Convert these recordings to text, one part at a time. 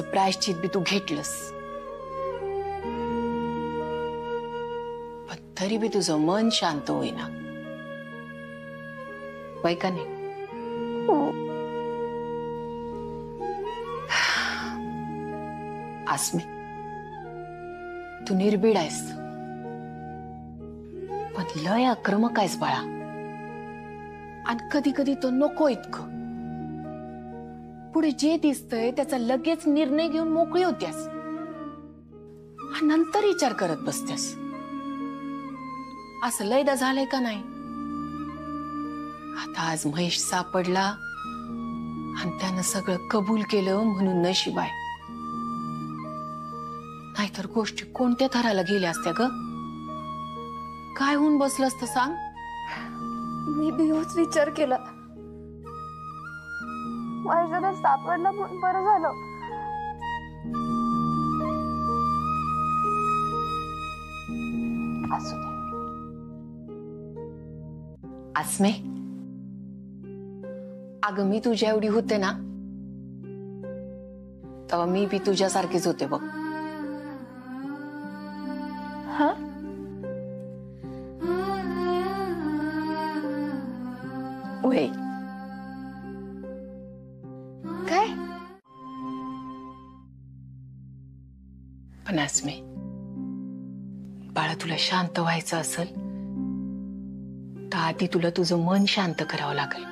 प्रायश्चित बी तू घेतलंस, पण तरी बी तुझं मन शांत होईना, वय का नाही? आसमे, तू निर्भीड आहेस, पण लय आक्रमक आहेस बाळा, आणि कधी कधी तो नको इतकं. पुढे जे दिसतंय त्याचा लगेच निर्णय घेऊन मोकळी होत्यास, आणि नंतर विचार करत बसत्यास. असं लयदा झालंय का नाही? आता आज महेश सापडला आणि त्यानं सगळं कबूल केलं म्हणून नशीब आहे, नाहीतर गोष्टी कोणत्या थराला गेल्या असत्या ग? काय होऊन बसलं असतं सांग? मी बिहोच विचार केला, माझ्या सापडला म्हणून बरं झालं. असू दे. आसमे, अगं मी तुझ्या एवढी होते ना तेव्हा मी बी तुझ्यासारखीच होते बघ. हा? होय. काय? पण आसमे, बाळा तुला शांत व्हायचं असेल तर आधी तुला तुझं मन शांत करावं लागेल.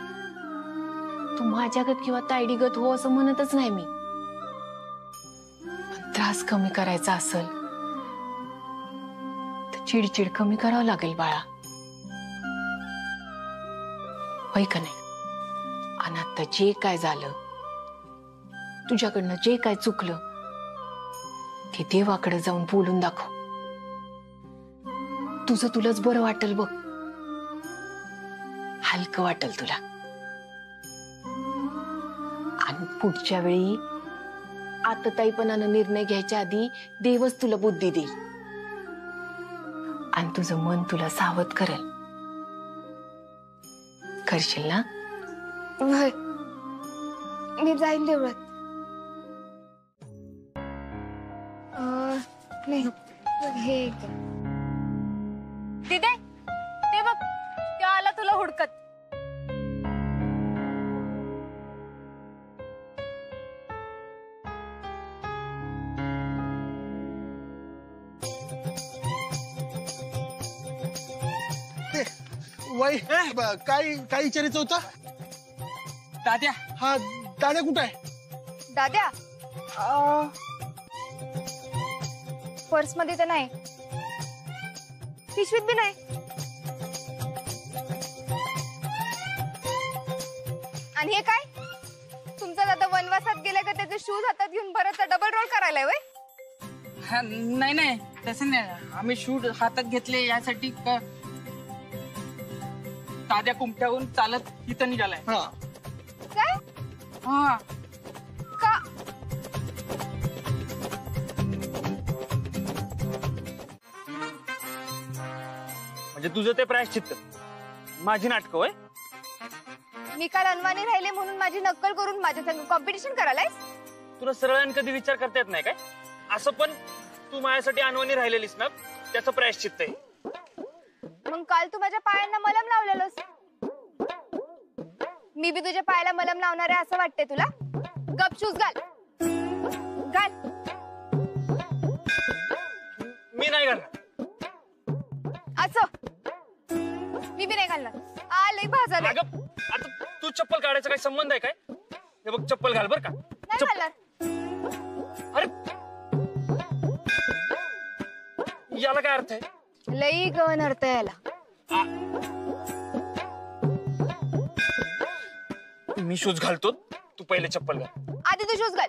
तू माझ्यागत किंवा तायडीगत हो असं म्हणतच नाही मी, पण त्रास कमी करायचा असेल तर चिडचिड कमी करावं लागेल बाळा, होय का नाही? आणि आता जे काय झालं, तुझ्याकडनं जे काय चुकलं ते देवाकडे जाऊन बोलून दाखव. तुझं तुलाच बरं वाटेल बघ, हलकं वाटेल तुला. आणि पुढच्या वेळी आतताईपणानं निर्णय घ्यायच्या आधी देवच तुला बुद्धी देईल आणि तुझं मन तुला सावध करेल. करशील ना? होय, मी जाईन देवळात. नाही, हे दिदे, ते बघ, त्यो आला तुला हुडकत. वय काय काय विचारायचं होतं? दाद्या. हा, दाद्या कुठं आहे? दाद्या पर्स मध्ये तर नाही, पिशवीत बी नाही. आणि हे काय? तुमचा दादा वनवासात गेला का त्याचे शूज हातात घेऊन परत डबल रोल करायलाय वय? नाही नाही, तसं नाही. आम्ही शूट हातात घेतले यासाठी दाद्या कुमट्याहून चालत इथं निघालाय. काय? हा. का? म्हणजे तुझं ते प्रायश्चित्त, माझी नाटकं होय? मी काल अनवाणी राहिले म्हणून माझी नक्कल करून माझ्या संग कॉम्पिटिशन करायलायस? तुला सरळ कधी विचार करता येत नाही काय? असं पण तू माझ्यासाठी अनवाणी राहिलेलीस ना, त्याचं प्रायश्चित्त आहे. मग काल तू माझ्या पायांना मलम लावलेलोस, मी बी तुझ्या पायाला मलम लावणार आहे असं वाटतंय तुला? गप शूज घाल, घाल. मी नाही घालणार. असं मी बी नाही घालणार. लई भाजायला. अगं, आता तू चप्पल काढायचा काही संबंध आहे काय? हे बघ, चप्पल घाल बर का. नाही घालणार. अरे, याला काय अर्थ आहे? लई गवन अर्थ याला. मी शूज घालतो, तू पहिले चप्पल घाल. आधी तू शूज घाल.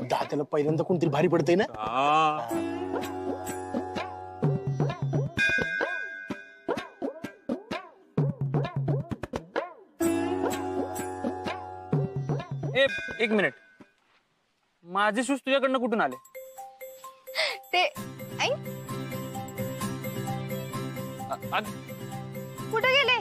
दाद्याला पहिल्यांदा कोणतरी भारी पडतंय ना. एक मिनिट, माझे शूज तुझ्याकडनं कुठून आले? ते कुठे गेले?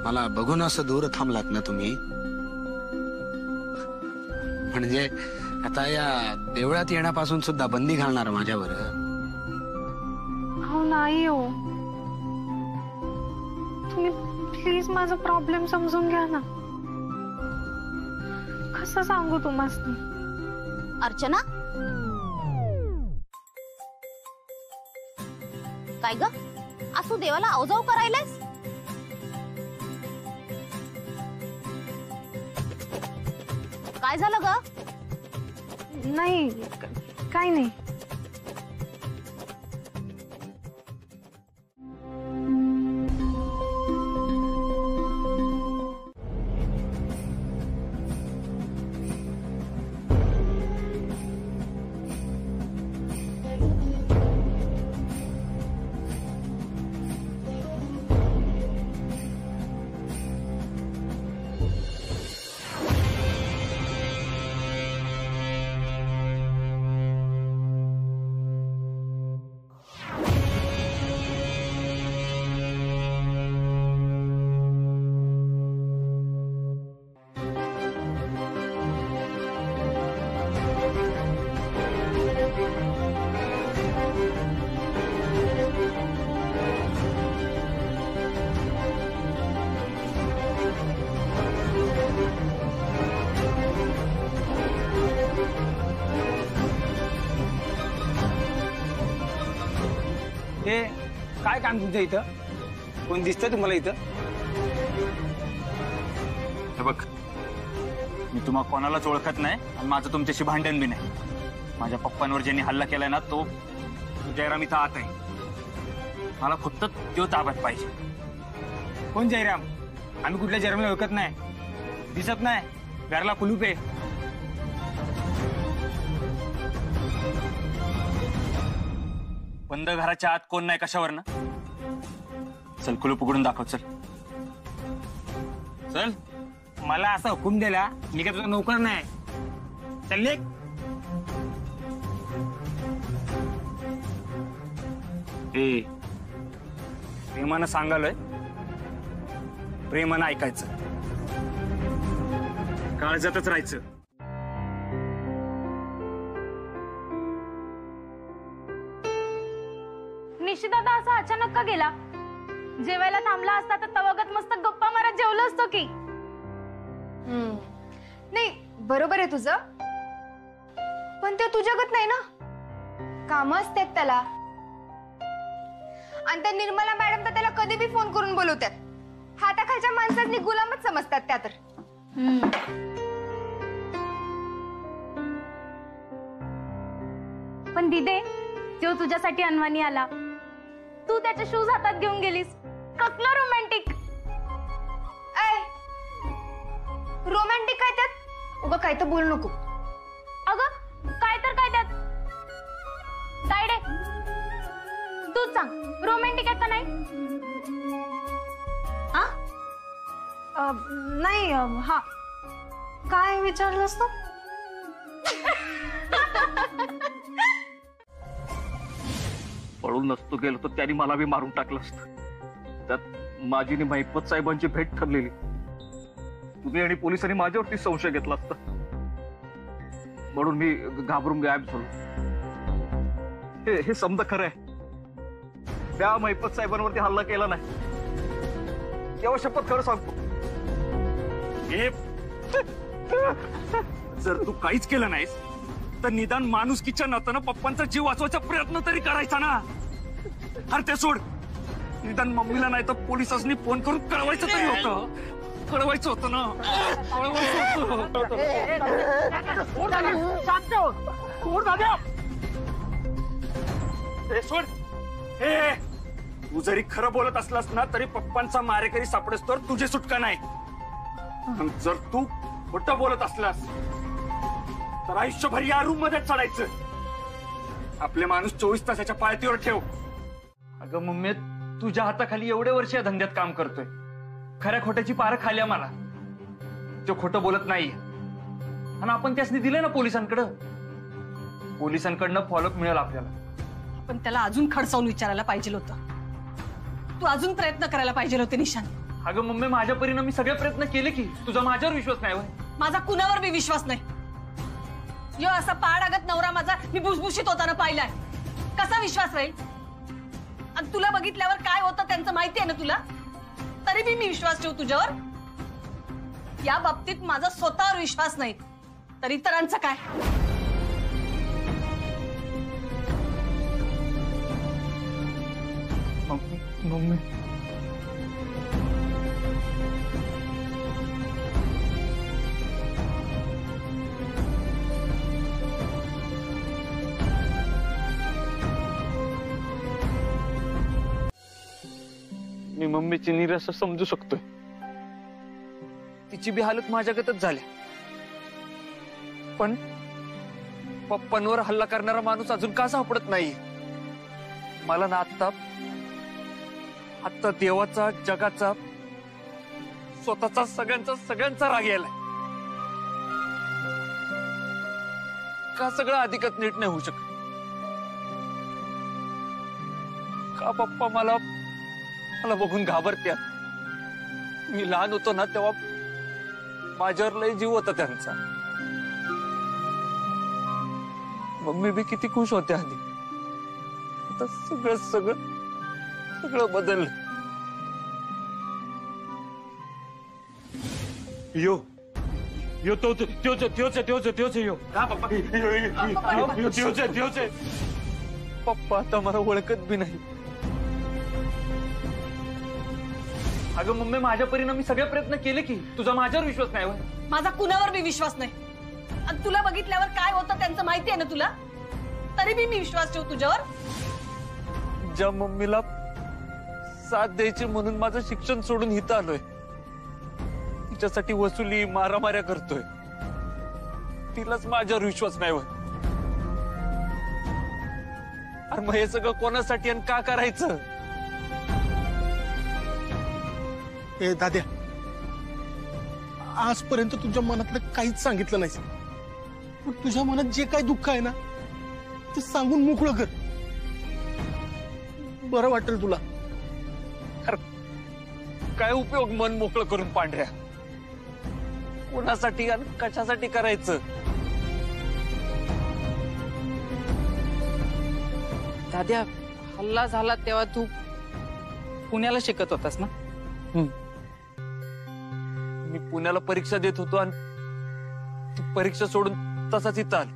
मला बघून असं दूर थांबलात ना तुम्ही. म्हणजे आता या देवळात येण्यापासून सुद्धा बंदी घालणार माझ्यावर? हो नाही हो, तुम्ही प्लीज माझा प्रॉब्लेम समजून घ्या ना. कसं सांगू तुम्हाला? अर्चना, काय ग आज तू देवाला अवजाव करायलास? काय झालं ग? नाही काय नाही. हे काय काम तुमच्या इथं? कोण दिसतंय तुम्हाला इथं? हे बघ, मी तुम्हा कोणालाच ओळखत नाही आणि माझं तुमच्याशी भांडण बी नाही. माझ्या पप्पांवर ज्यांनी हल्ला केलाय ना तो जयराम इथं आत आहे. मला फक्त तो ताब्यात पाहिजे. कोण जयराम? आम्ही कुठल्या जयरामला ओळखत नाही, दिसत नाही. घराला कुलूप आहे. बंद घराच्या आत कोण नाही कशावर ना? चल कुलूप उघडून दाखव. चल चल. मला असा हुकूम दिला, मी काय तुझा नोकर नाही. चल निघ. ए, प्रेमानं सांगालोय, प्रेमानं ऐकायचं, काळजातच राहायचं. निशिदादा असा अचानक का गेला? जेवायला थांबला असता तर तवागत मस्त गप्पा मारत जेवलो असतो की. नाही बरोबर आहे तुझं, पण ते तुझ्यागत नाही ना. काम असतात त्याला. आणि त्या निर्मला मॅडम तर त्याला कधी बी फोन करून बोलवतात. हाताखालच्या माणसांनी गुलामच समजतात त्या तर. पण दिदे, जो तुझ्यासाठी अनवाणी आला, तू त्याचे शूज हातात घेऊन गेलीस. कसलं रोमॅन्टिक. रोमॅन्टिक काय त्यात? उगा काय तर बोलू नको. अगं काय तर काय त्यात? तायडे, तूच सांग, रोमॅन्टिक आहे का नाही? नाही. हा काय विचारलंस तू? पळून नसतो गेलो तर त्यांनी मला बी मारून टाकलं असतं. त्यात माझी आणि महिपत साहेबांची भेट ठरलेली. तुम्ही आणि पोलिसांनी माझ्यावरती संशय घेतला असता म्हणून मी घाबरून गायब झालो. हे समजा खरं आहे. त्या महिपत साहेबांवरती हल्ला केला नाही, तेव्हा शपथ खरं सांगतो. जर तू काहीच केलं नाहीस तर निदान माणुसकीच्या नात्यानं पप्पांचा जीव वाचवायचा प्रयत्न तरी करायचा ना. अरे ते सोड, निदान मम्मीला नाही तर पोलिसांनी फोन करून कळवायचं तरी होतं. कळवायचं होतं ना, कळवायचं होतं. ए, सोड. ए, तू जरी खरं बोलत असलास ना तरी पप्पांचा मारेकरी सापडस तर तुझी सुटका नाही. आणि जर तू खोटं बोलत असलास तर आयुष्यभर या रूम मध्ये चढायचं. आपले माणूस 24 तासाच्या पाळतीवर ठेव. अगं मम्मी, तुझ्या हाताखाली एवढे वर्ष या धंद्यात काम करतोय. खऱ्या खोट्याची पारख खाली मला. तो खोटं बोलत नाहीये आणि आपण त्यासनी दिले ना पोलिसांकडं. पोलिसांकडनं फॉलोअप मिळेल आपल्याला. पण त्याला अजून खडसावून विचारायला पाहिजे होतं. तू अजून प्रयत्न करायला पाहिजे होते निशान. अगं मम्मी, माझ्या परीने मी सगळे प्रयत्न केले की. तुझा माझ्यावर विश्वास नाही होय? माझा कुणावर बी विश्वास नाही. यो असा पाडागत नवरा माझा मी भुसभुशीत होताना पाहिलाय. कसा विश्वास राहील? आणि तुला बघितल्यावर काय होतं त्यांचं माहिती आहे ना तुला. तरी बी मी विश्वास ठेवू तुझ्यावर. या बाबतीत माझा स्वतःवर विश्वास नाही तर इतरांचं काय. मम्मी, मी मम्मीची निराशा समजू शकतोय. तिची बी हालत माझ्यागतच झाली. पण पप्पांवर हल्ला करणारा माणूस अजून का सापडत नाही? मला ना आता देवाचा, जगाचा, स्वतःचा, सगळ्यांचा राग यायलाय. का सगळं अधिकच नीट नाही होऊ शकत? का पप्पा मला बघून घाबरत्यात? मी लहान होतो ना तेव्हा माझ्यावर लय जीव होता त्यांचा. मम्मी बी किती खुश होते आधी. आता सगळं बदललं. यो त्योच यो. पप्पा आता मला ओळखत बी नाही. अगं मम्मी, माझ्या परीने मी सगळे प्रयत्न केले की. तुझा माझ्यावर विश्वास नाही होय? माझा कुणावर बी विश्वास नाही. आणि तुला बघितल्यावर काय होतं त्यांचं माहिती आहे ना तुला. तरी बी मी विश्वास ठेवू तुझ्यावर. ज्या मम्मीला साथ द्यायची म्हणून माझं शिक्षण सोडून इथं आलोय, तिच्यासाठी वसुली, मारामाऱ्या करतोय, तिलाच माझ्यावर विश्वास नाही होय? अरे मग हे सगळं कोणासाठी आणि का करायचं? ए दाद्या, आजपर्यंत तुझ्या मनातलं काहीच सांगितलं नाहीस. पण तुझ्या मनात जे काही दुःख आहे ना ते सांगून मोकळं कर. बरं वाटेल तुला. काय उपयोग मन मोकळं करून पांढऱ्या? कोणासाठी आणि कशासाठी करायचं? दाद्या, हल्ला झाला तेव्हा तू पुण्याला शिकत होतास ना? मी पुण्याला परीक्षा देत होतो आणि ती परीक्षा सोडून तसाच इथं आलो.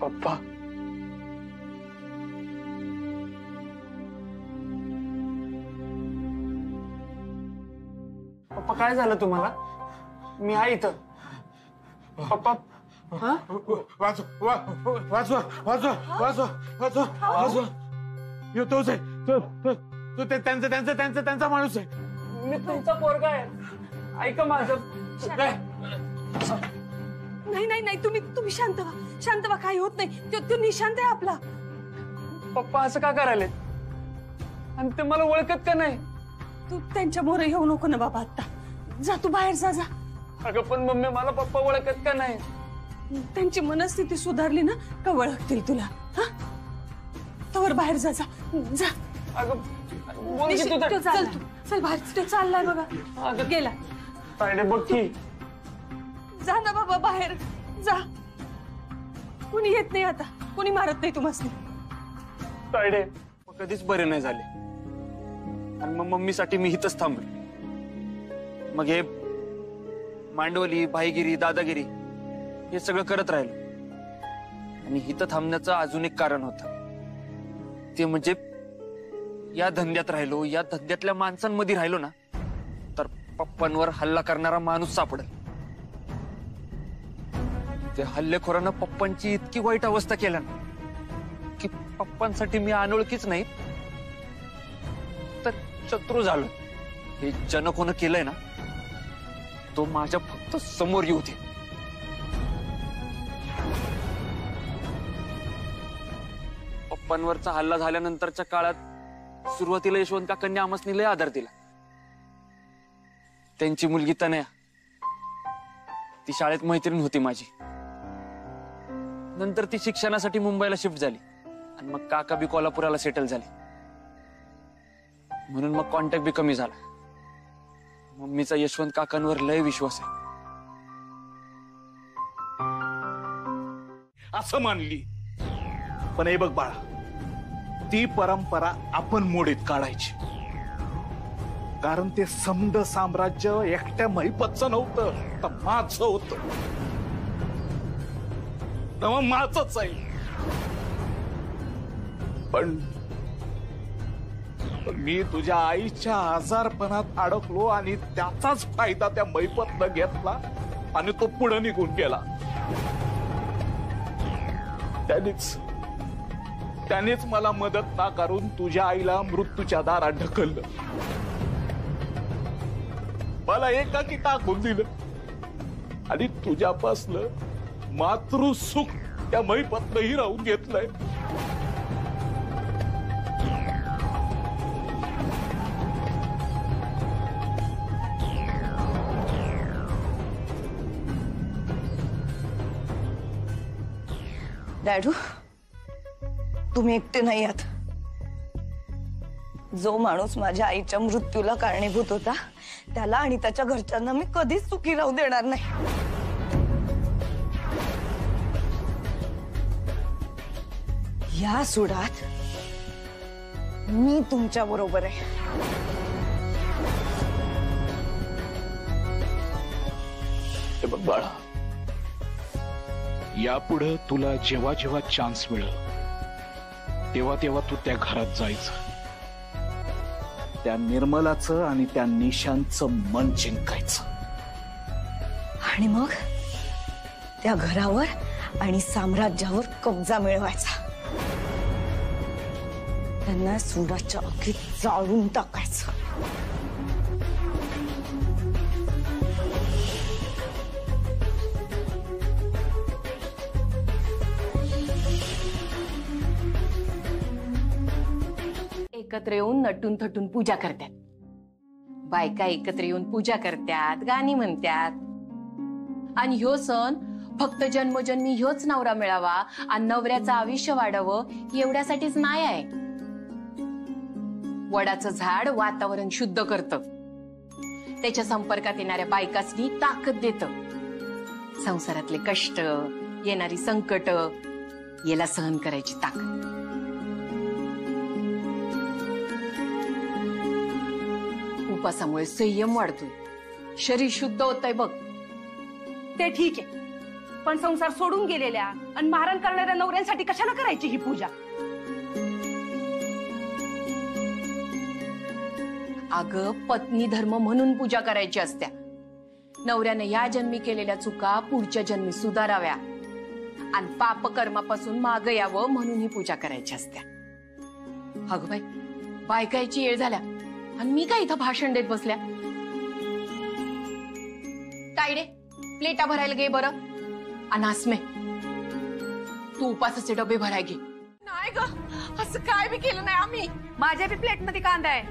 पप्पा, पप्पा काय झालं तुम्हाला? मी आहे इथं. पप्पा, वाचवा. यो तोच आहे. तो त्यांचा माणूस आहे. मी तुमचा पोरगा आहे. ऐका माझं. नाही तुम्ही शांत व्हा. काही होत नाही. तो निशांत आहे आपला. पप्पा असं का करायले? आणि ते मला ओळखत का नाही? तू त्यांच्या मोरे येऊ नको ना बाबा. आता जा, तू बाहेर जा. अगं पण मम्मी, मला पप्पा ओळखत का नाही? त्यांची मनस्थिती सुधारली ना का ओळखतील तुला. तवर बाहेर जा. अगं चल बाहेर. तो चाललाय बघा. गेला. तायडे बघ की. जा ना बाबा, बाहेर जा. कुणी येत नाही आता. कुणी मारत नाही तुम्हाला. तायडे कधीच बरे नाही झाले आणि मग मम्मीसाठी मी इथंच थांबलो. मग हे मांडवली, भाईगिरी, दादागिरी हे सगळं करत राहिलो. आणि इथं थांबण्याचं अजून एक कारण होतं. ते म्हणजे या धंद्यात राहिलो, या धंद्यातल्या माणसांमध्ये राहिलो ना, तर पप्पांवर हल्ला करणारा माणूस सापडेल. त्या हल्लेखोरानं पप्पांची इतकी वाईट अवस्था केल्या ना की पप्पांसाठी मी अनोळखीच नाही तर शत्रू झालो. हे जनकोनं केलंय ना, तो माझ्या फक्त समोर येऊ दे. पप्पांवरचा हल्ला झाल्यानंतरच्या काळात सुरुवातीला यशवंत काकांनी आमसनी लय आधार दिला. त्यांची मुलगी तनया, ती शाळेत मैत्रीण होती माझी. नंतर ती शिक्षणासाठी मुंबईला शिफ्ट झाली आणि मग काका बी कोल्हापुराला सेटल झाली. म्हणून मग कॉन्टॅक्ट बी कमी झाला. मम्मीचा यशवंत काकांवर लय विश्वास आहे. असं मानली, पण हे बघ बाळा, ती परंपरा आपण मोडीत काढायची. कारण ते समद साम्राज्य एकट्या महिपतचं नव्हतं, तर माझं होतं. तेव्हा माझंच आहे. पण मी तुझ्या आईच्या आजारपणात अडकलो आणि त्याचाच फायदा त्या महिपतनं घेतला आणि तो पुढे निघून गेला. त्यानेच मला मदत ना करून तुझ्या आईला मृत्यूच्या दारात ढकललं, मला एकाकी टाकून दिलं आणि तुझ्यापासलं मातृसुख त्या महिपतनंही राहून घेतलंय. डॅडू, तुम्ही एकटे नाही आहात. जो माणूस माझ्या आईच्या मृत्यूला कारणीभूत होता त्याला आणि त्याच्या घरच्यांना मी कधीच सुखी राहू देणार नाही. या सुडात मी तुमच्या बरोबर आहे. हे बघ बाळा, यापुढे तुला जेव्हा जेव्हा चान्स मिळेल तेव्हा तेव्हा तू त्या घरात जायचं. त्या निर्मलाचं आणि त्या निशांचं मन जिंकायचं आणि मग त्या घरावर आणि साम्राज्यावर कब्जा मिळवायचा. त्यांना सुडाच्या आगीत जाळून टाकायचं. एकत्र येऊन नटून थटून पूजा करतात. बायका एकत्र येऊन पूजा करतात, गाणी म्हणतात. आणि ह्यो सण फक्त जन्मोजन्मी ह्योच नवरा मिळावा आणि नवऱ्याचं आयुष्य वाढावं एवढ्यासाठीच नाही आहे. वडाचं झाड वातावरण शुद्ध करतं, त्याच्या संपर्कात येणाऱ्या बायकासनी ताकद देतं. संसारातले कष्ट, येणारी संकट याला सहन करायची ताकद. उपासामुळे संयम वाढतोय, शरीर शुद्ध होतंय बघ. ते ठीक आहे, पण संसार सोडून गेलेल्या आणि मारण करणाऱ्या नवऱ्यांसाठी कशाला करायची ही पूजा? अगं, पत्नी धर्म म्हणून पूजा करायची असत्या. नवऱ्याने या जन्मी केलेल्या चुका पुढच्या जन्मी सुधाराव्या आणि पाप कर्मापासून माग यावं म्हणून ही पूजा करायची असत्या. अगं बाई, बायकायची येळ झाल्या आणि मी काय इथं भाषण देत बसल्या. ताईडे, प्लेटा भरायला गे बरं. आणि आसमे, तू उपासाचे डबे भराय घे. नाही ग, असं काय बी केलं नाही आम्ही. माझ्या बी प्लेट मध्ये कांदा आहे.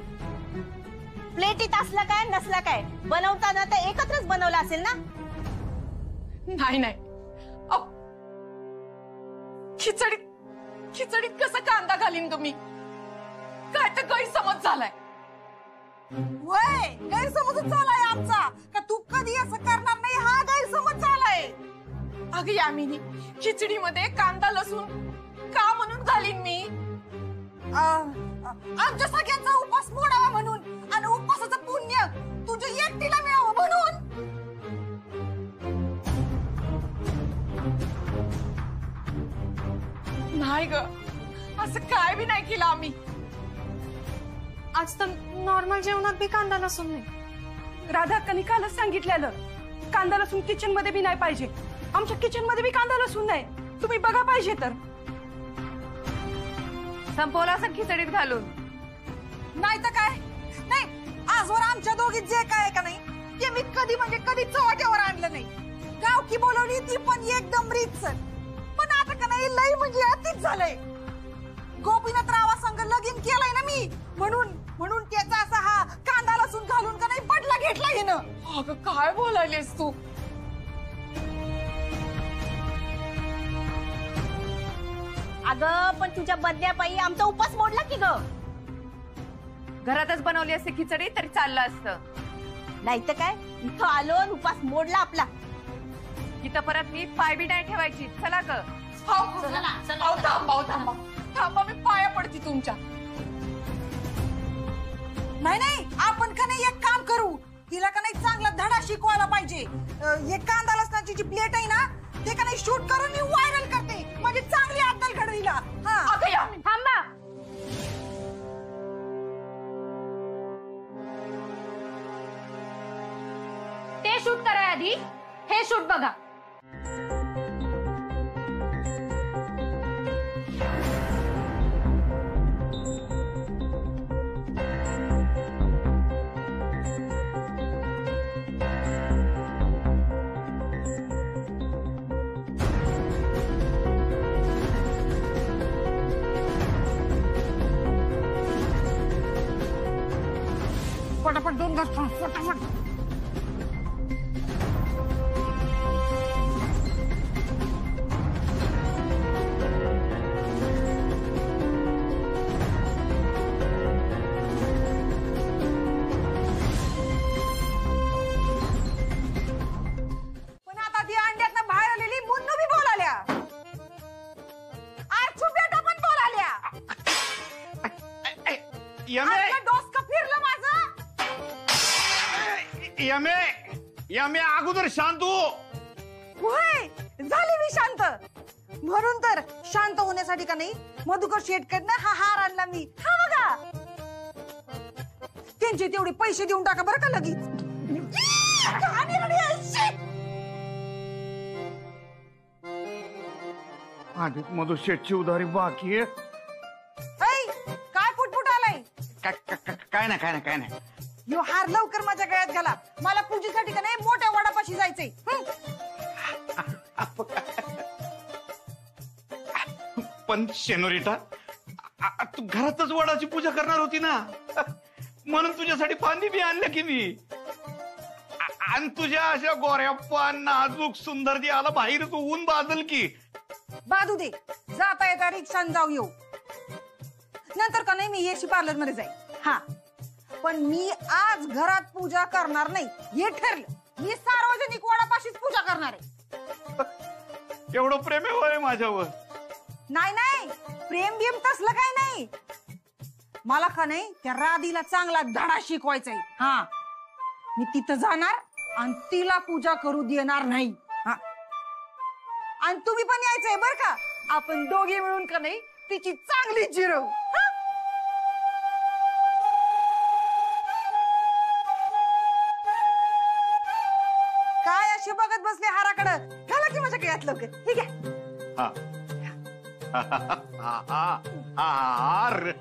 प्लेटीत असला काय नसला काय, बनवताना तर एकत्रच बनवला असेल ना. नाही नाही, खिचडीत कसं कांदा घालीन तुम्ही? काय तर गैरसमज झालाय. वय, गैरसमजच झालाय आमचा. का तू कधी असं करणार नाही हा गैरसमज झालाय. अगं यामिनी, खिचडीमध्ये कांदा लसूण का म्हणून घालीन मी? आमच्या सगळ्यांचा उपास मोडावा म्हणून आणि उपासाचं पुण्य तुझ्या एकटीला मिळावं म्हणून. नाही ग, असं काय बी नाही केलं आम्ही. आज तर नॉर्मल जेवणात बी कांदा लसूण नाही. राधा कनिकालाच सांगितलेलं कांदा लसूण किचन मध्ये बी नाही पाहिजे. आमच्या किचन मध्ये बी कांदा लसूण नाही. तुम्ही बघा पाहिजे तर. संपवला असं खिचडीत घालून. नाही तर काय. नाही आजवर आमच्या दोघीत जे काय का नाही ते मी कधी म्हणजे कधी चव्हाट्यावर आणलं नाही. गावकी बोलवली ती पण एकदम रीतसर. पण आता का नाही लई म्हणजे अतिच झालंय. गोपीनाथ रावा संग लगीन केलंय ना मी म्हणून त्याचा असा हा कांदा लसूण घालून का नाही बदला घेतला हिनं. अगं काय बोलायलीस तू. अगं पण तुझ्या बदल्यापायी आमचा उपास मोडला की ग. घरातच बनवली असते खिचडी तरी चाललं असतं. नाही तर काय इथं आलो आणि उपास मोडला आपला. इथं परत मी पाय बी नाही ठेवायची. चला ग. थांबा मी पाया पडते तुमच्या. नाही आपण का नाही एक काम करू. तिला का नाही चांगला धडा शिकवायला पाहिजे. एक कांदा लसणाची जी प्लेट आहे ना ते का नाही शूट करून मी व्हायरल करते. म्हणजे चांगली अद्दल घडविला. थांबा. ते शूट करा आधी. हे शूट बघा. फटाफट दोन घास फटाफट. पण आता ती अंड्यातनं बाहेर आलेली मुन्नू बी बोलाल्या. आरचू बेटा पण बोलाल्या. डोसकं फिरलं माझं. यमे अगोदर शांत हो. होय झाली मी शांत. म्हणून तर शांत होण्यासाठी का नाही मधुकर शेटकडनं हा हार आणला मी. हा बघा त्यांचे तेवढे पैसे देऊन टाका बरं का लगेच. आणि मधु शेटची उधारी बाकी आहे. काय फुटफुट आलाय. काय नाही. यो हार लवकर माझ्या गळ्यात घाला. मला पूजेसाठी का नाही मोठ्या वडापाशी जायचंय. पण शेनोरिटा तू घरातच वडाची पूजा करणार होती ना म्हणून तुझ्यासाठी पाणी बी आणलं की मी. आणि तुझ्या अशा गोऱ्याप्पा नाजूक सुंदर जी आला बाहेर तू ऊन बाजल की. बाजू दे. जाता येता रिक्षान जाऊ येऊ. नंतर का नाही मी एसी पार्लर मध्ये जाईल. हा पण मी आज घरात पूजा करणार नाही हे ठरलं. मी सार्वजनिक वडापाशीच पूजा करणार आहे. एवढं प्रेम आहे माझ्यावर. नाही प्रेम बिम तसलं काय नाही. मला का नाही त्या राधीला चांगला धडा शिकवायचा आहे. हा मी तिथं जाणार आणि तिला पूजा करू देणार नाही. हा आणि तुम्ही पण यायचंय बर का. आपण दोघे मिळून का नाही तिची चांगली जिरवू. काय अशी बघत बसले हाराकडं. घाला की माझ्या गळ्यात लवकर. ठीक आहे. हार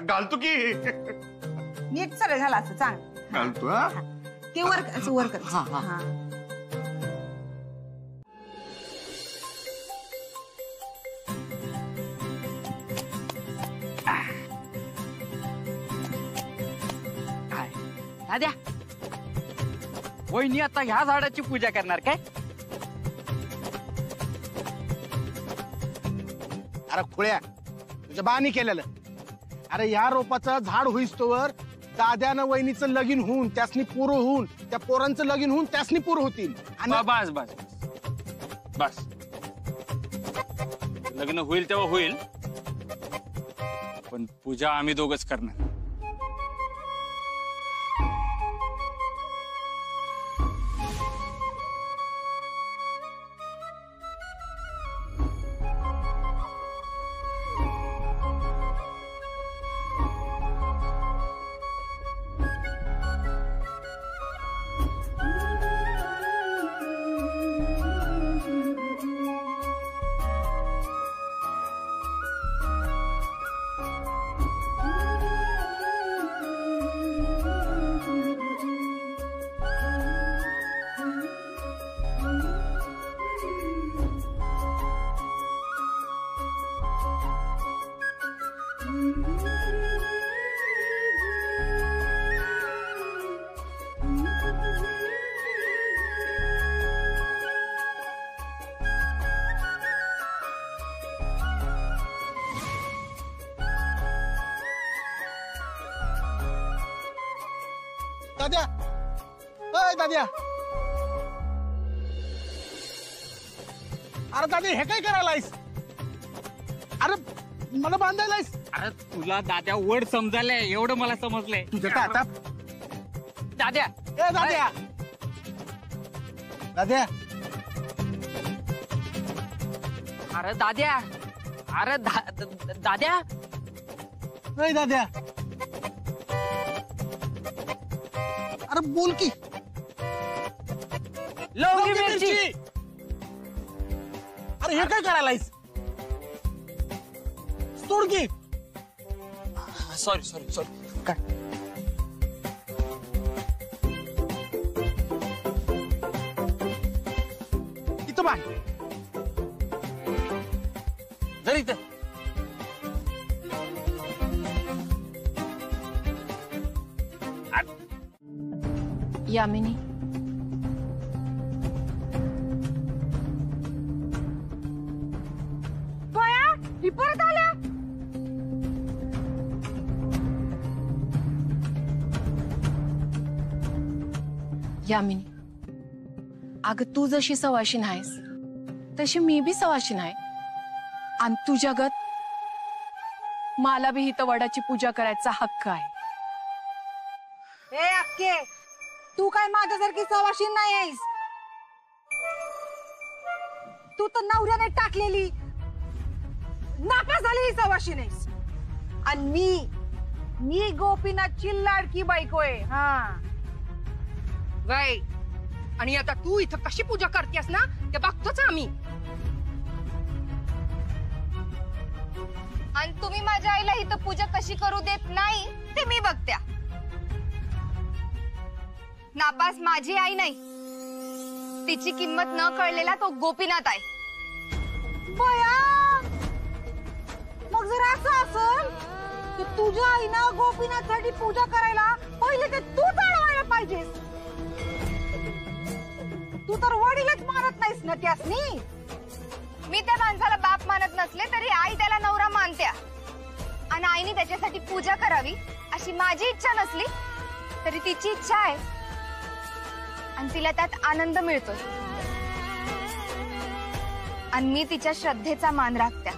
घालतो की. नीट सरळ झाला असं चांगलं घालतो. ते वर कर. द्या. वहिनी आता ह्या झाडाची पूजा करणार काय. अरे खुळ्या तुझ्या बानी केलेलं. अरे ह्या रोपाचं झाड होईस्तोवर दाद्यानं वहिनीचं लगीन होऊन त्यासनी पूर होऊन त्या पोरांचं लगीन होऊन त्यासनी पूर होतील. बस बस बस. लग्न होईल तेव्हा होईल पण पूजा आम्ही दोघच करणार. दाद्या, अय दाद्या, अरे दादी हे काय करायलायस? अरे मला बांधायलायस? अरे तुला दाद्या वर्ड समजायलाय एवढं मला समजलंय. तुझं काय आता? दाद्या, ए दाद्या, दाद्या, अरे दाद्या, अरे दाद्या, अय दाद्या, अरे बोल की. लवंगी मिरची. अरे हे काय करायलायस? सोड की. Sorry sorry sorry. काय इथं बांध. जर इथं यामिनी, बया ही परत आल्या. यामिनी, अगं तू जशी सवाशीण आहेस तशी मी बी सवाशीण आहे. आणि तू जगत मला बी इथं वडाची पूजा करायचा हक्क आहे. ए अक्के, तू काय माझ्यासारखी सवाशीण नाही आहेस. तू तर नवऱ्याने टाकलेली नापास झालेली सवाशीण आहेस. आणि मी गोपीनाथची लाडकी बायको आहे. हा वय, आणि आता तू इथं कशी पूजा करतेस ना ते बघतोच आम्ही. आणि तुम्ही माझ्या आईला इथं पूजा कशी करू देत नाही ते मी बघत्या. नापास माझी आई नाही, तिची किंमत न कळलेला तो गोपीनाथ आहे. बया, मग जर असं असेल तर तुझ्या आईनं गोपीनाथसाठी पूजा करायला पहिले ते तू जाणवायला पाहिजेस. तू तर वडीलच मानत नाहीस ना त्यासनी. मी त्या माणसाला बाप मानत नसले तरी आई त्याला नवरा मानत्या. आणि आईने त्याच्यासाठी पूजा करावी अशी माझी इच्छा नसली तरी तिची इच्छा आहे. आणि तिला त्यात आनंद मिळतोय. आणि मी तिच्या श्रद्धेचा मान राखत्या.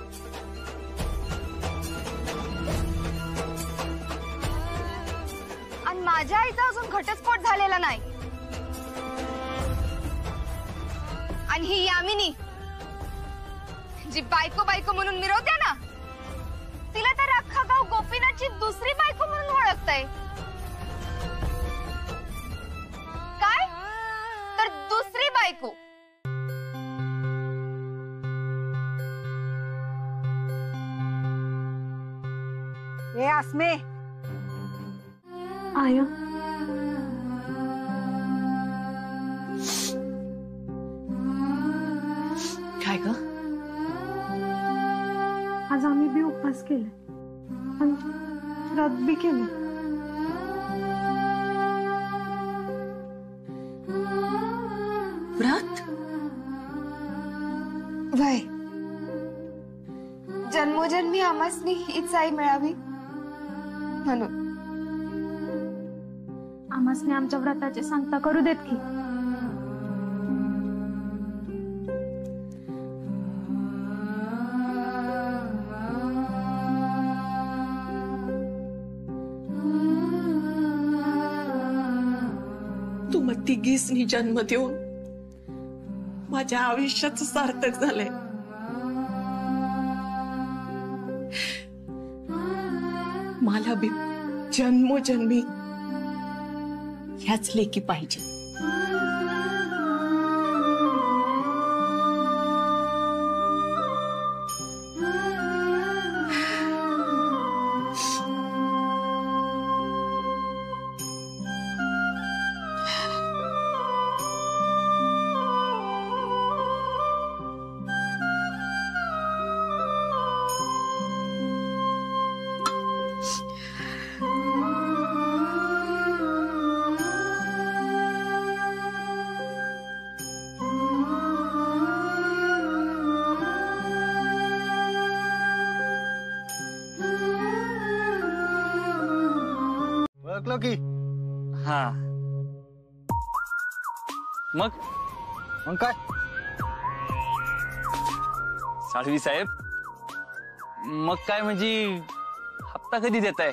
आणि माझ्या आईचा अजून घटस्फोट झालेला नाही. आणि ही यामिनी जी बायको बायको म्हणून मिरवते ना, तिला तर अख्खा गाव गोपीनाथची दुसरी बायको म्हणून ओळखतय. काय तर दुसरी बायको. ए आसमे, आया काय ग? आज आम्ही बी उपवास केले आणि व्रत बी केले. व्रत? वय, जन्मोजन्मी आमासनी हीच आई मिळावी म्हणून. आम्हासने आमच्या व्रताचे सांगता करू देत की. तुम्हा तिघीसनी जन्म देऊन माझ्या आयुष्याचं सार्थक झालंय. मला बी जन्मोजन्मी ह्याच लेकी पाहिजे. ओळखलो की. हा मग काय साळवी साहेब, मग काय म्हणजे हप्ता कधी देताय?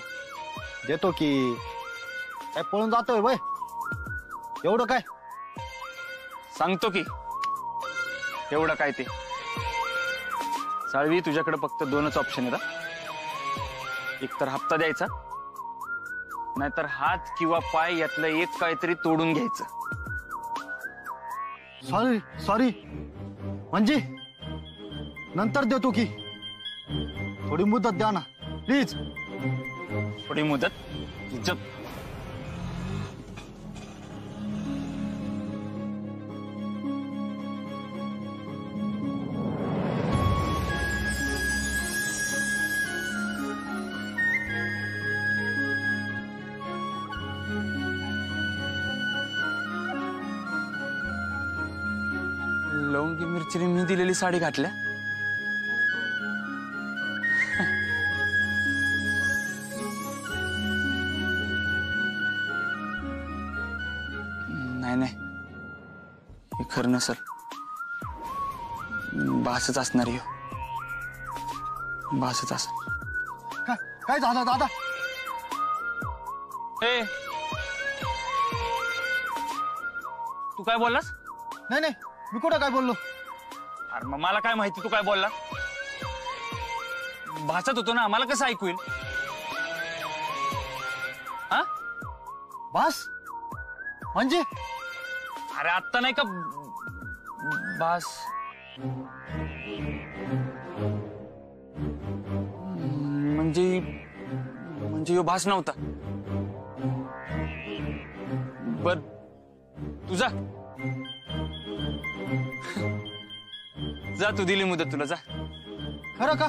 देतो की. काय पळून जातोय बाय? एवढं काय? सांगतो की एवढं काय ते. साळवी, तुझ्याकडे फक्त 2च ऑप्शन आहेत. एक तर हप्ता द्यायचा, नाहीतर हात किंवा पाय यातलं एक काहीतरी तोडून घ्यायचं. सॉरी म्हणजे नंतर देतो की. थोडी मुदत द्या ना प्लीज. थोडी मुदत? लवंगी मिरचीने मी दिलेली साडी घातल्या. नाही, हे खरं नसल. बासच असणार आहे. बासच असणार. काय झालं दादा? ए, तू काय बोललास? नाही, मी कुठं काय बोललो? अरे मग मला काय माहिती तू काय बोलला? भाषात होतो ना, मला कसं ऐकू येईल? हा? बास म्हणजे? अरे आत्ता नाही का बास? म्हणजे यो बास नव्हता. बर, तुझा जा, तू दिली मुदत, तुला जा. खरं का?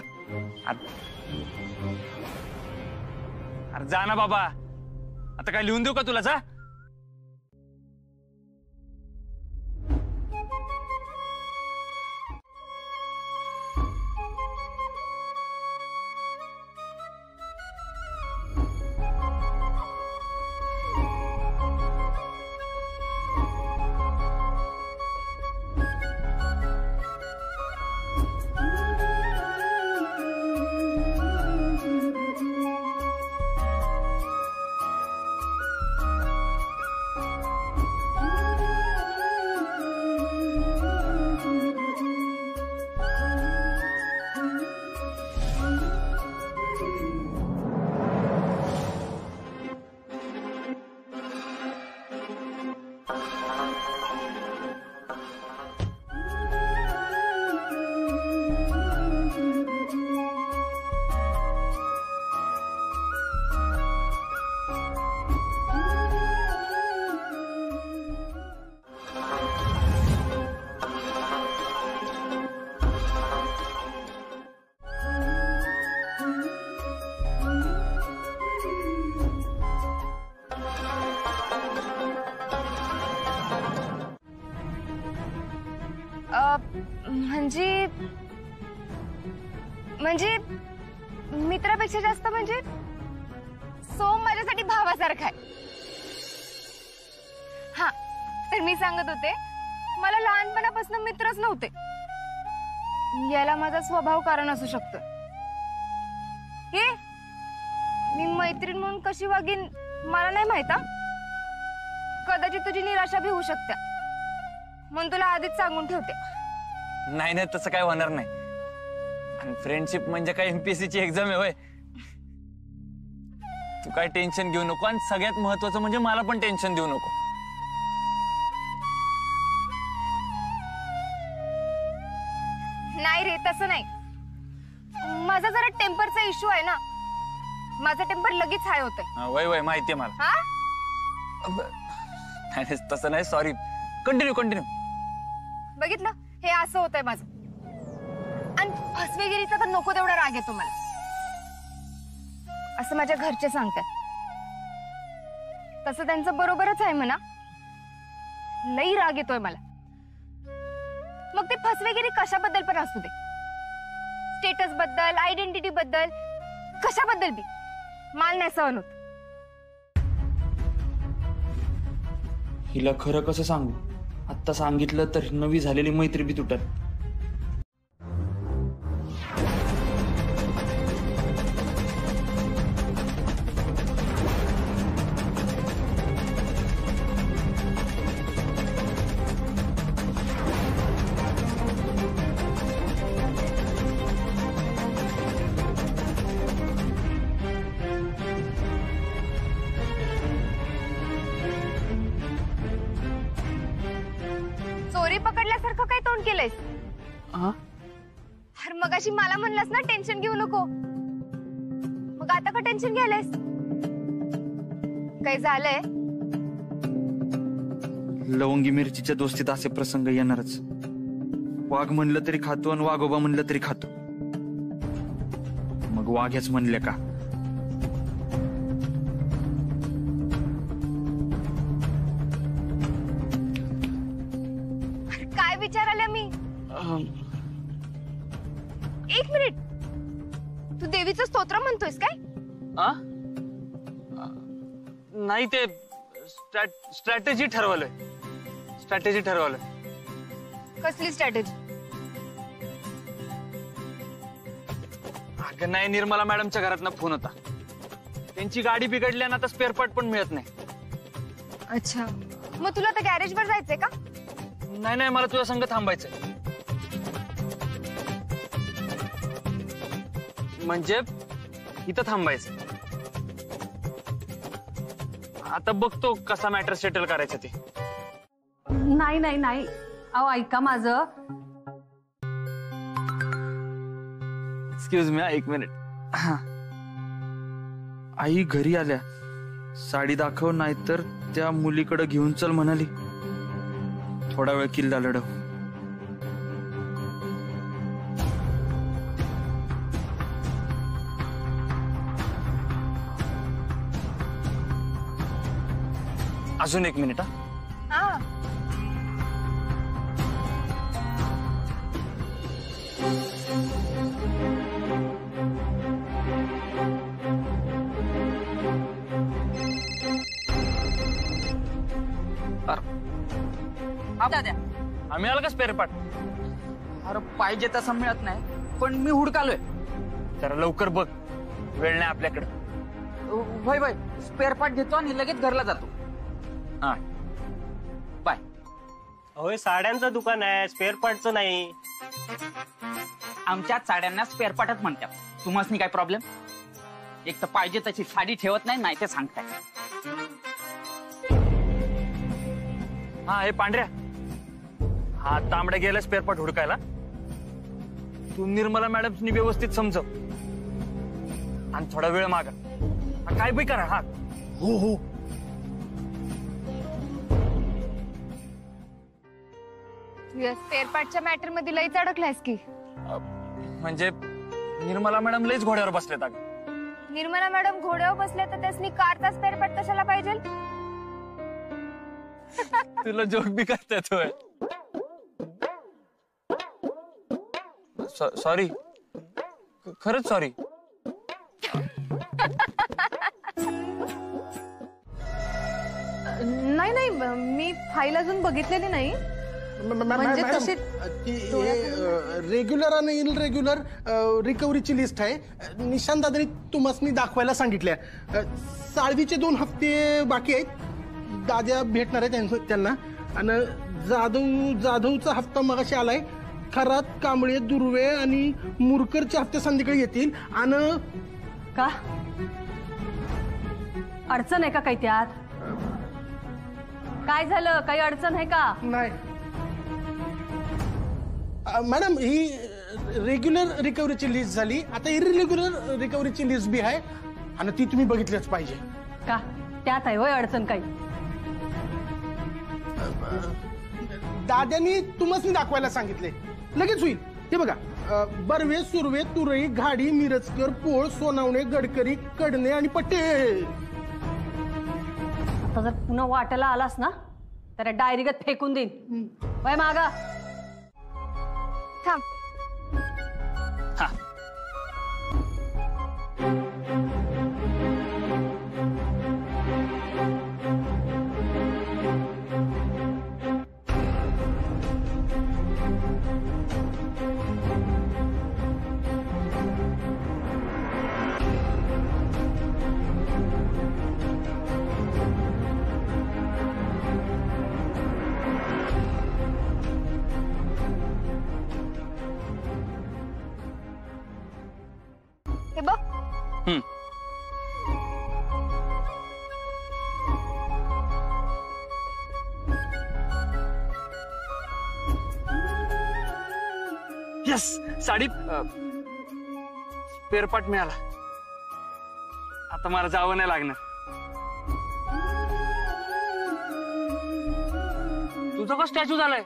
अरे जा ना बाबा. आता काय लिहून देऊ का तुला? जा. म्हणजे मित्रापेक्षा जास्त म्हणजे सोम माझ्यासाठी भावासारखा आहे. हा, तर मी सांगत होते, मला लहानपणापासून मित्रच नव्हते. याला माझा स्वभाव कारण असू शकतं. हे मी मैत्रीण म्हणून कशी वागीन मला नाही माहित. कदाचित तुझी निराशा भी होऊ शकते, म्हणून तुला आधीच सांगून ठेवते. नाही, तसं काय होणार नाही. आणि फ्रेंडशिप म्हणजे काय MPSC ची एक्झाम आहे होय? तू काय टेन्शन घेऊ नको. आणि सगळ्यात महत्वाचं म्हणजे मला पण टेन्शन देऊ नको. नाही रे, तसं नाही. माझा जरा टेम्परचा इश्यू आहे ना. माझा टेम्पर लगेच हाय होतोय. वय माहितीये मला. तसं नाही, सॉरी. कंटिन्यू. बघितलं, हे असं होतंय माझं. आणि फसवेगिरीचा तर नको तेवढा राग येतो मला, असं माझ्या घरचे सांगतात. तसं त्यांचं बरोबरच आहे म्हणा. लई राग येतोय मला. मग ते फसवेगिरी कशाबद्दल पण असू दे, स्टेटस बद्दल, आयडेंटिटी बद्दल, कशाबद्दल बी, माल नाही सहन होत. हिला खरं कसं सांगू? आत्ता सांगितलं तर नवी झालेली मैत्री बी तुटल. चोरी पकडल्यासारखं काय तोंड केलंयस? अरे मगाशी मला म्हणलास ना टेन्शन घेऊ नको, मग आता का टेन्शन घ्यायलायस? काय झालंय? लवंगी मिरचीच्या दोस्तीत असे प्रसंग येणारच. वाघ म्हणलं तरी खातो आणि वाघोबा म्हणलं तरी खातो. मग वाघ्याच म्हणले का? काय विचाराले मी? एक मिनिट, तू देवीचं स्तोत्र म्हणतोयस काय? नाही, ते स्ट्रॅटेजी ठरवलंय. कसली स्ट्रॅटेजी? अगं नाही, निर्मला मॅडमच्या घरातनं फोन होता. त्यांची गाडी बिघडल्या ना, तर स्पेअर पार्ट पण मिळत नाही. अच्छा, मग तुला तर गॅरेज वर जायचंय का? नाही, मला तुझ्या संग थांबायचंय. म्हणजे इथं थांबायचं. आता बघतो कसा मॅटर सेटल करायचं ते. नाही अहो ऐका माझं. एक्सक्यूज मी, एक मिनिट. आई घरी आल्या, साडी दाखव नाहीतर त्या मुलीकडे घेऊन चल म्हणाली. थोडा वेळ किल्ला लढव. अजून एक मिनिट. मिळालं का स्पेअर पार्ट? अरे पाहिजे तसं मिळत नाही, पण मी हुडकालोय. जरा लवकर बघ, वेळ नाही आपल्याकडे. वय स्पेअर पार्ट घेतो आणि लगेच घरला जातो. हा, बाय. होय, साड्यांचं दुकान आहे, स्पेअर पार्टचं नाही. आमच्या साड्यांना स्पेअर पार्टच म्हणतात. तुम्हाला काय प्रॉब्लेम? एक तर पाहिजे तशी साडी ठेवत नाही ते सांगताय. हा, हे पांढऱ्या, हा तांबड्या गेला स्पेअर पार्ट हुडकायला. तू निर्मला मॅडमनी व्यवस्थित समजव आणि थोडा वेळ मागा. काय बी करा. हा, हो. तुझ्या स्पेअर पार्टच्या मॅटर मध्ये लईच अडकलायस की. म्हणजे निर्मला मॅडम लईच घोड्यावर बसलेत. अगं निर्मला मॅडम घोड्यावर बसल्या तर त्यासनी कारचा स्पेअर पार्ट कशाला पाहिजे? तुला जोक बी करता येतोय. सॉरी, खरंच सॉरी. नाही मी फाईल अजून बघितलेली नाही. म्हणजे तशी रेग्युलर आणि इनरेग्युलर रिकव्हरीची लिस्ट आहे. निशांत दादांनी तुम्हाला दाखवायला सांगितल्या. साळवीचे 2 हफ्ते बाकी आहेत. दाद्या भेटणार आहे त्यांना. आणि जाधवचा हप्ता मगाशी आलाय. खरात, कांबळे, दुर्वे आणि मुरकरचे हप्ते संध्याकाळी येतील. आणि का अडचण आहे का काही त्यात? काय झालं? काही अडचण आहे का? नाही मॅडम, ही रेग्युलर रिकव्हरीची लिस्ट झाली. आता इरेग्युलर रिकव्हरीची लिस्ट बी आहे आणि ती तुम्ही बघितलीच पाहिजे. का त्यात आहे होय अडचण काही? दाद्यांनी तुम्हाला दाखवायला सांगितले, लगेच होईल. हे बघा, बर्वे, सुर्वे, तुरई, घाडी, मिरजकर, पोळ, सोनावणे, गडकरी, कडणे आणि पटेल. आता जर पुन्हा वाटायला आलास ना तर डायरीगत फेकून देईन. वय मागा. थांब. यस, साडी स्पेअर पार्ट मिळाला. आता मला जावं नाही लागणार. तुझा का स्टॅच्यू झालाय?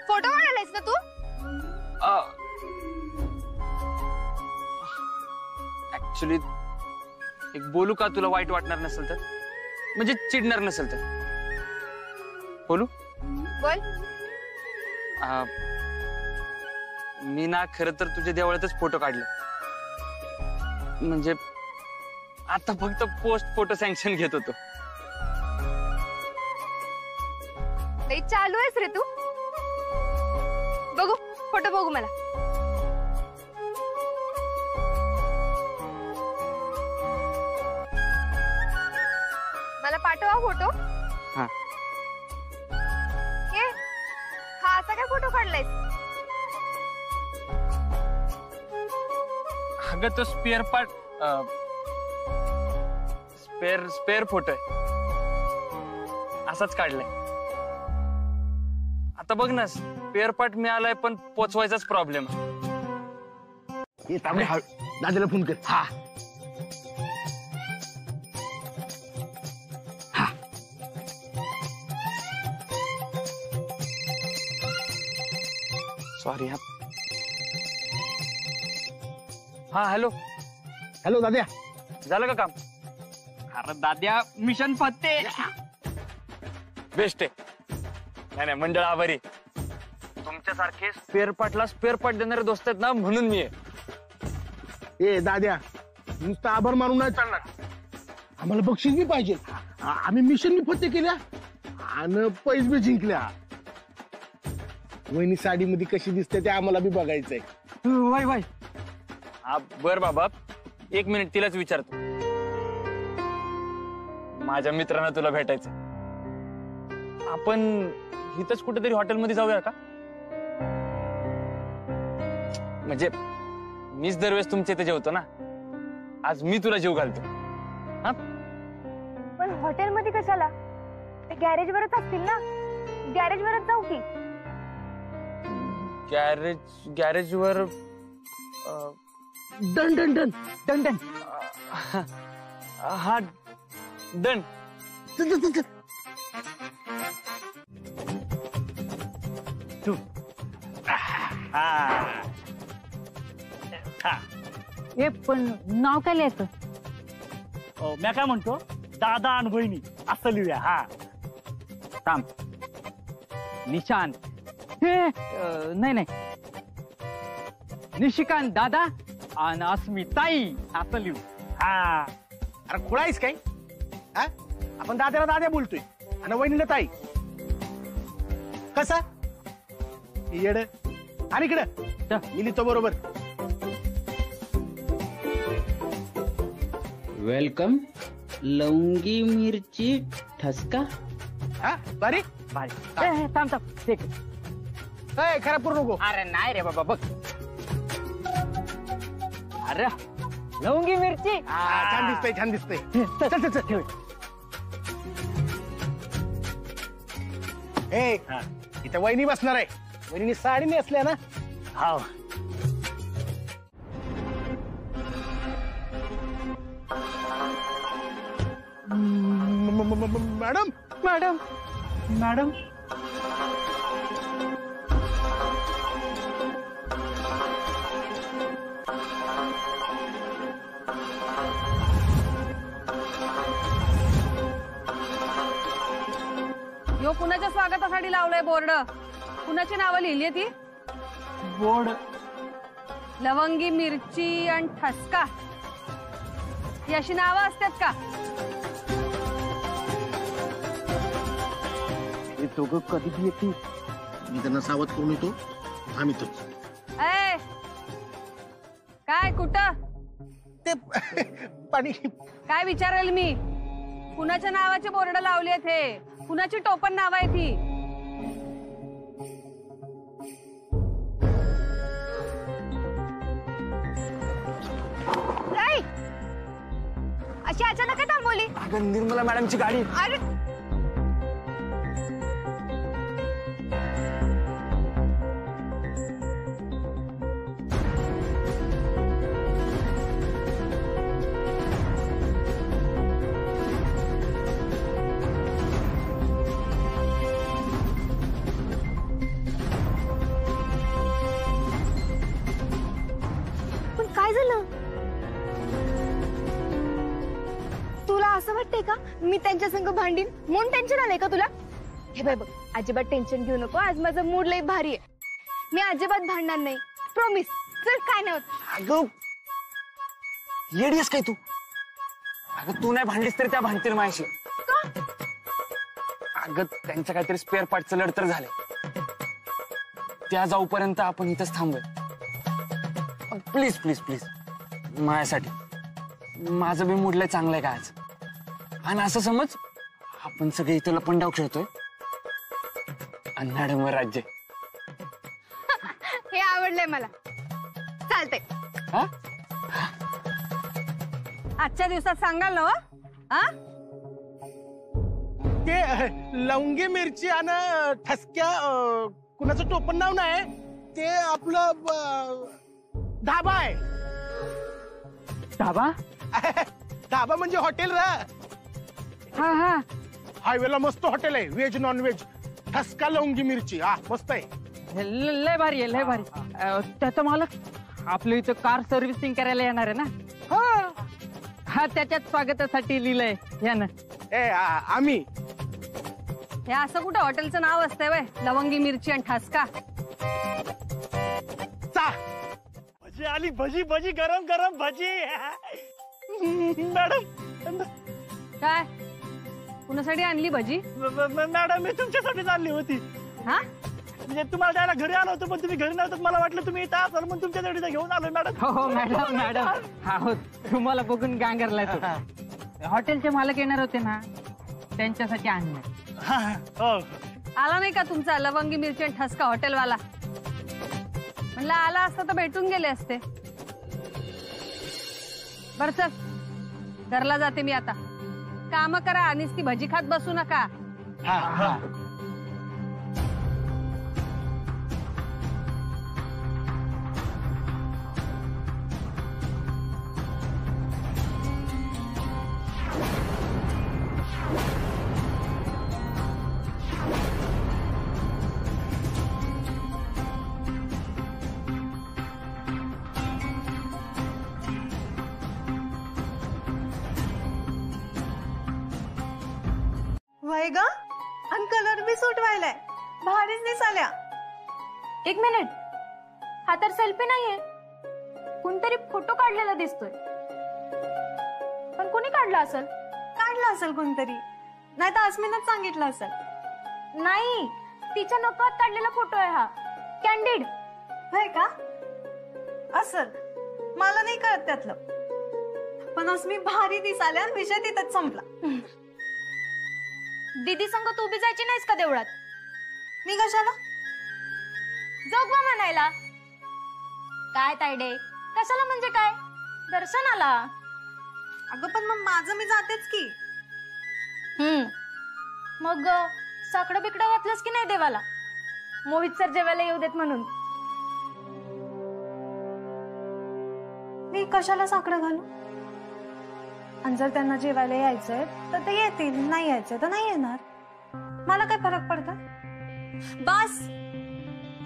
फोटो काढायलायस ना तू? ऍक्च्युली एक बोलू का, तुला वाईट वाटणार नसेल तर, म्हणजे चिडणार नसेल तर बोलू? बोल. मी ना खरं तर तुझ्या देवळातच फोटो काढले. म्हणजे आता फक्त पोस्ट फोटो सँक्शन घेत होतो. चालू आहेस रे तू. बघू फोटो, बघू मला. मला पाठवा फोटो. हा, हा असा काय फोटो काढलायस? अगं तो स्पेअर पार्ट, स्पेअर फोटो आहे, असाच काढलाय. आता बघ ना, स्पेअर पार्ट मिळालाय पण पोचवायचाच प्रॉब्लेम आहे. दादाला फोन कर. हा, सॉरी. हा, हॅलो दाद्या, झालं का काम? अरे दाद्या, मिशन फत्ते. बेस्ट आहे. नाही, मंडळ आभारी. तुमच्यासारखे स्पेअर पार्टला स्पेअर पार्ट देणारे दोस्त आहेत ना, म्हणून मी आहे. ए दाद्या, नुसतं आभार मारून नाही चालणार, आम्हाला बक्षीस बी पाहिजे. आम्ही मिशन बी फत्ते केल्या आणि पैस बी जिंकल्या. वहिनी साडीमध्ये कशी दिसते ते आम्हाला बी बघायचंय. Y Y. हा, बर बाबा, 1 मिनिट तिलाच विचारतो. माझ्या मित्रांना तुला भेटायचं. आपण इथंच कुठेतरी हॉटेलमध्ये जाऊया का? म्हणजे मीच दरवेळेस तुमच्या इथे जेवतो ना, आज मी तुला जेव घालतो. हा, पण हॉटेलमध्ये कशाला? ते गॅरेजवरच असतील ना, गॅरेजवरच जाऊ की. गॅरेजवर done done done done done. हा, डन. तू हे पण नाव काय लिहायचं? मी काय म्हणतो, दादा आणि बहिणी असं लिहूया. हा, थांब. निशांत, हे नाही, निशिकांत दादा आणि अस्मिताई असं लिहू. हा, अरे खुळायस काय? हा, आपण दाद्याला दाद्या बोलतोय आणि वहिनीला ताई. कसा येड? आणि इकडं मी लिहितो बरोबर. वेलकम लवंगी मिरची ठसका. हा, बारी थांब. खराब करू नको. अरे नाही रे बाबा, बघ. अरे लवंगी मिरची. छान दिसतंय, छान दिसतंय. चल चल चल. ए, इथं वहिनी बसणार आहे. वहिनी साडी नेसल्या ना. हा, मॅडम मॅडम मॅडम. यो कुणाच्या स्वागतासाठी लावलंय बोर्ड? कुणाची नावं लिहिली ती? बोर्ड लवंगी मिरची आणि ठसका ही अशी नावं असतात का? हे दोघं कधी बी येतील. मी त्यांना सावध करून येतो. आम्ही तो ए, काय कुठं ते पाणी काय विचारेल मी? कुणाच्या नावाचे बोर्ड लावले हे? कुणाची टोपण नाव आहे ती? अशी अचानक काय थांबवली? अगं निर्मला मॅडमची गाडी. अरे काय झालं? तुला असं वाटतंय का मी त्यांच्या संग भांडीन म्हणून टेन्शन आलंय का तुला? हे बाय बघ, अजिबात टेन्शन घेऊ नको. आज माझा मूड लय भारी आहे. मी अजिबात भांडणार नाही, प्रॉमिस. चल, काय नाही होत. अगं येडीस काय तू? अगं तू नाही भांडलीस तरी त्या भांडतील माझ्याशी. अगं त्यांचं काहीतरी स्पेअर पार्टचं लढतर झालंय. त्या जाऊपर्यंत आपण इथंच थांबूया. प्लीज प्लीज प्लीज, माझ्यासाठी. माझं बी मूड लय चांगलं आहे का आज. आणि असं समज आपण सगळे इथं लपंडाव खेळतोय आणि मॅडमवर राज्य. हे आवडलंय मला. चालतंय. आजच्या दिवसात सांगाल ना? हा, ते लवंगी मिरची आणि ठसक्या कुणाचं टोपण नाव नाही, ते आपलं धाबा आहे. धाबा? धाबा म्हणजे हॉटेल रा. हा हा, हायवेला मस्त हॉटेल आहे, व्हेज नॉन व्हेज. ठसका लवंगी मिरची. हा, मस्त आहे. लय भारी आहे, लय भारी. त्याचा मालक आपल्या इथं कार सर्व्हिसिंग करायला येणार आहे ना? हा, त्याच्यात स्वागतासाठी लिहिलंय यानं. आम्ही. हे असं कुठं हॉटेलचं नाव असतंय वय? लवंगी मिरची आणि ठसका. भजी आली, भजी भजी, गरम गरम भजी. मॅडम. काय कुणासाठी आणली भजी? मॅडम मी तुमच्यासाठीच आणली होती. हा, म्हणजे तुम्हाला द्यायला घरी आलो होतो, पण तुम्ही घरी नव्हतं. मला वाटलं तुम्ही इथं असाल म्हणून तुमच्यासाठी घेऊन आलोय मॅडम. हो मॅडम, मॅडम. हो, तुम्हाला बघून गांगरलाय तो. हॉटेलचे मालक येणार होते ना, त्यांच्यासाठी आणलं. आला नाही का तुमचा लवंगी मिरची आणि ठसका हॉटेलवाला? म्हणलं आला असता तर भेटून गेले असते. बरं चल, घरला जाते मी आता. काम करा आणि ती भजी खात बसू नका. वय ग, आणि कलर बी सुटवायलाय. भारीच दिसाल्या. एक मिनिट, हा तर सेल्फी नाहीये. कोणतरी फोटो काढलेला दिसतोय. पण कोणी काढला असेल? काढला असेल कोणतरी, नाही तर अस्मिनच सांगितलं असेल. नाही, तिच्या नकळत काढलेला फोटो आहे हा. कॅन्डिड. होय का? असल, मला नाही कळत त्यातलं. पण अस्मी भारी दिसाल्या आणि विषय तिथंच संपला. दीदी संग तू बी जायची नाहीस का देवळात? मी कशाला? जोगवा म्हणायला. काय तायडे, कशाला म्हणजे काय? दर्शनाला. अगं पण मग माझं मी जातेच की. मग साकडं बिकडं घातलंस की नाही देवाला? मोहित सर जेवायला येऊ देत म्हणून. मी कशाला साकडं घालू? आणि जर त्यांना जेवायला यायचंय तर ते येतील, नाही यायचंय तर नाही येणार. मला काय फरक पडतो? बस,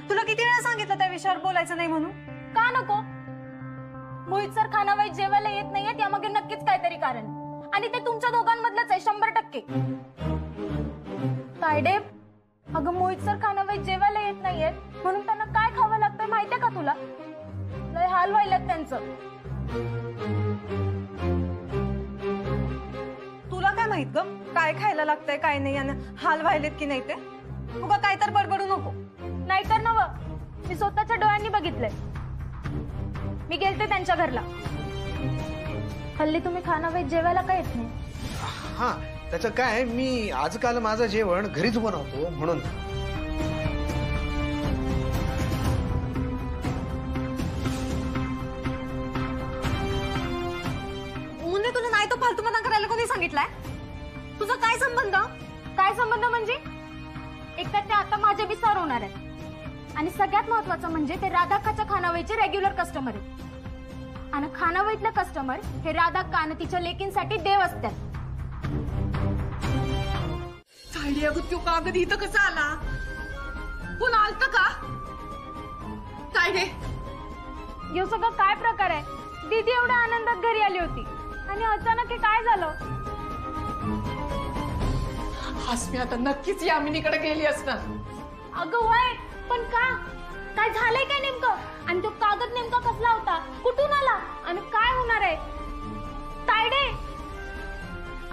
तुला किती वेळा सांगितलं त्या विषयावर बोलायचं नाही म्हणून? का नको? मोहित सर खानाबाई जेवायला येत नाहीये, त्यामागे नक्कीच काहीतरी कारण. आणि ते तुमच्या दोघांमधलंच आहे 100%. तायडे, अगं मोहित सर खानाबाई जेवायला येत नाहीयेत म्हणून त्यांना काय खावं लागतंय माहितीये का तुला? लय हाल व्हायलात त्यांचं. तुला काय माहित ग काय खायला लागतंय काय नाही, आणि हाल व्हायलेत की नाही ते? उगा काय तर बडबडू नको. नाहीतर नव, मी स्वतःच्या डोळ्यांनी बघितलंय. मी गेलते त्यांच्या घरला. हल्ली तुम्ही खानाबाई जेवायला काय येत नाही? हा, त्याचं काय, मी आजकाल माझं जेवण घरीच बनवतो म्हणून. म्हणजे तुला नाही तो फालतू मला मागितलाय? तुझा काय संबंध? काय संबंध म्हणजे एकतर ते आता माझ्या विसार होणार आहेत आणि सगळ्यात महत्वाचं म्हणजे ते राधाकाच्या खानावळीचे रेग्युलर कस्टमर आहेत आणि खानावळीतले कस्टमर हे राधा आणि तिच्या लेकींसाठी देव असतात. सायडी अगं तो कागद इथं कसा आला? पुन्हा आलत का? सायडे यो सगळं काय प्रकार आहे? दीदी एवढ्या आनंदात घरी आली होती आणि अचानक हे काय झालं? हास्मी आता नक्कीच यामिनीकडे गेली असणार. अगं वय पण का? काय झालंय काय नेमकं? आणि तो कागद नेमका कसला होता? कुठून आला आणि काय होणार आहे? तायडे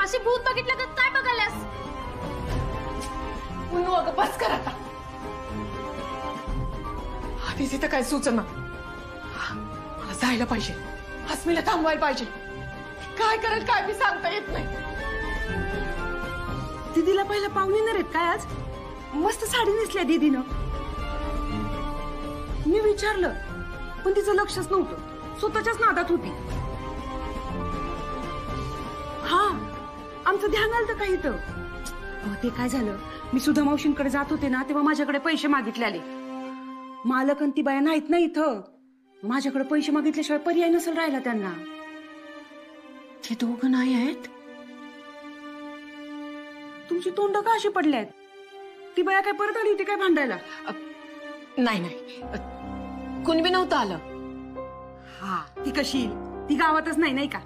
अशी भूत बघितलं का काय बघायलास? उन्नू अगं बस कर आता. आधीच इथं काय सुचना. मला जायला पाहिजे. हास्मीला थांबवायला पाहिजे. काय करेल काय मी सांगता येत नाही. दीदीला पहिला पाहुणे येणार आहेत काय आज? मस्त साडी नेसल्या दीदीनं. मी विचारलं पण तिचं लक्षच नव्हतं. स्वतःच्याच नादात होती. हा आमचं ध्यान आलं का इथं? ते काय झालं, मी सुधा मावशींकडे जात होते ना तेव्हा माझ्याकडे पैसे मागितले आले. मालक आणि ती बाया नाहीत ना इथं. माझ्याकडे पैसे मागितल्याशिवाय पर्याय नसेल राहिला त्यांना. ते दोघं नाही आहेत. तुमची तोंड का अशी पडल्यात? ती बाया काय परत आली होती काय भांडायला? नाही नाही कुणी बी नव्हतं आलं. हा ती कशी? ती गावातच नाही का?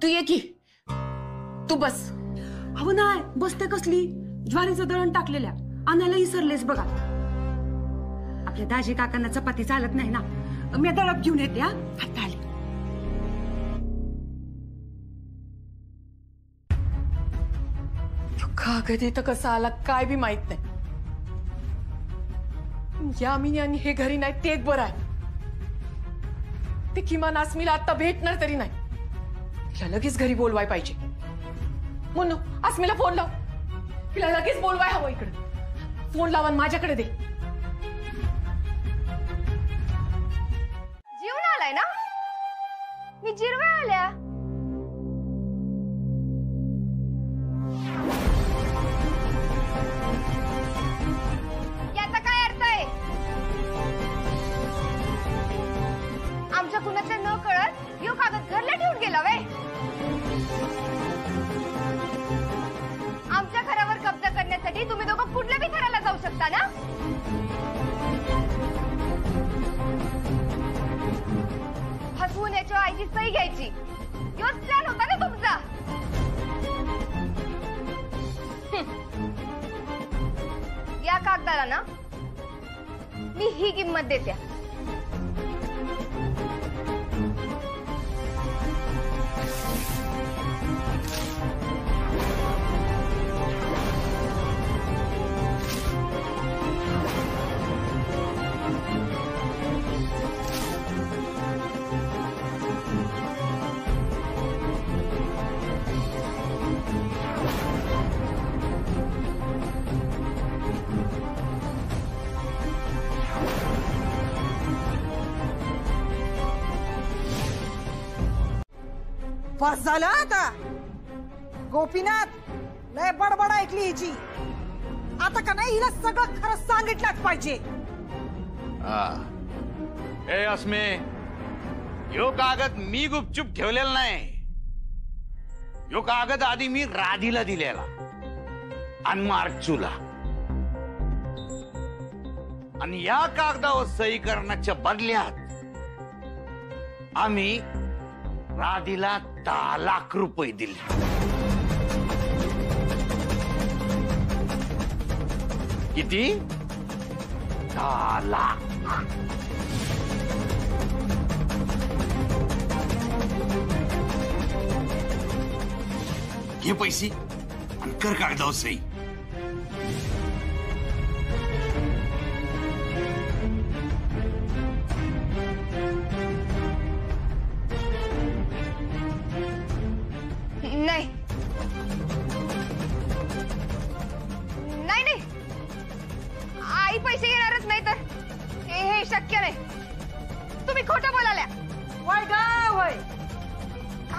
तू ये की. तू बस. अहो नाही बसते कसली? ज्वारीचं दळण टाकलेल्या आणायला विसरलेस बघा. आपल्या दाजी काकांना चपाती चालत नाही ना. मी दळप घेऊन येते. आता आले. कागद इथं कसा आला काय बी माहित नाही. यामिनी आणि हे घरी नाही ते एक बरं आहे. ते किमान आस्मीला आता भेटणार तरी नाही. तिला लगेच घरी बोलवाय पाहिजे. मुन्नू आस्मीला फोन लाव. तिला लगेच बोलवाय हवं इकडे. फोन लावा माझ्याकडे दे. जीवन आलाय ना? मी जिरवा आल्या. याचा काय अर्थ आहे? आमच्या कुणाच्या न कळत यो कागद घरला ठेवून गेला वे. आमच्या घरावर कब्जा करण्यासाठी तुम्ही दोघं कुठल्या बी घराला जाऊ शकता ना? हसवून याच्या आईची सही घ्यायची योच प्लॅन होता ना तुमचा. या कागदाला ना मी ही किंमत देते. बस झालं आता. गोपीनाथ लय बडबड ऐकली हिची. आता का नाही हिला सगळं खरं सांगितलंच पाहिजे. ए अस्मे, यो कागद मी गुपचूप ठेवलेला नाही. यो कागद आधी मी राधीला दिलेला आणि मार्चूला. आणि या कागदावर सही करण्याच्या बदल्यात आम्ही राधीला 10 लाख रुपये दिले. किती? 10 लाख. घे पैसे आणि कर कागदावर सही. नाही नाही नाही आई पैसे घेणारच नाही तर हे शक्य नाही. तुम्ही खोटं बोलाल्या. वय गा वय.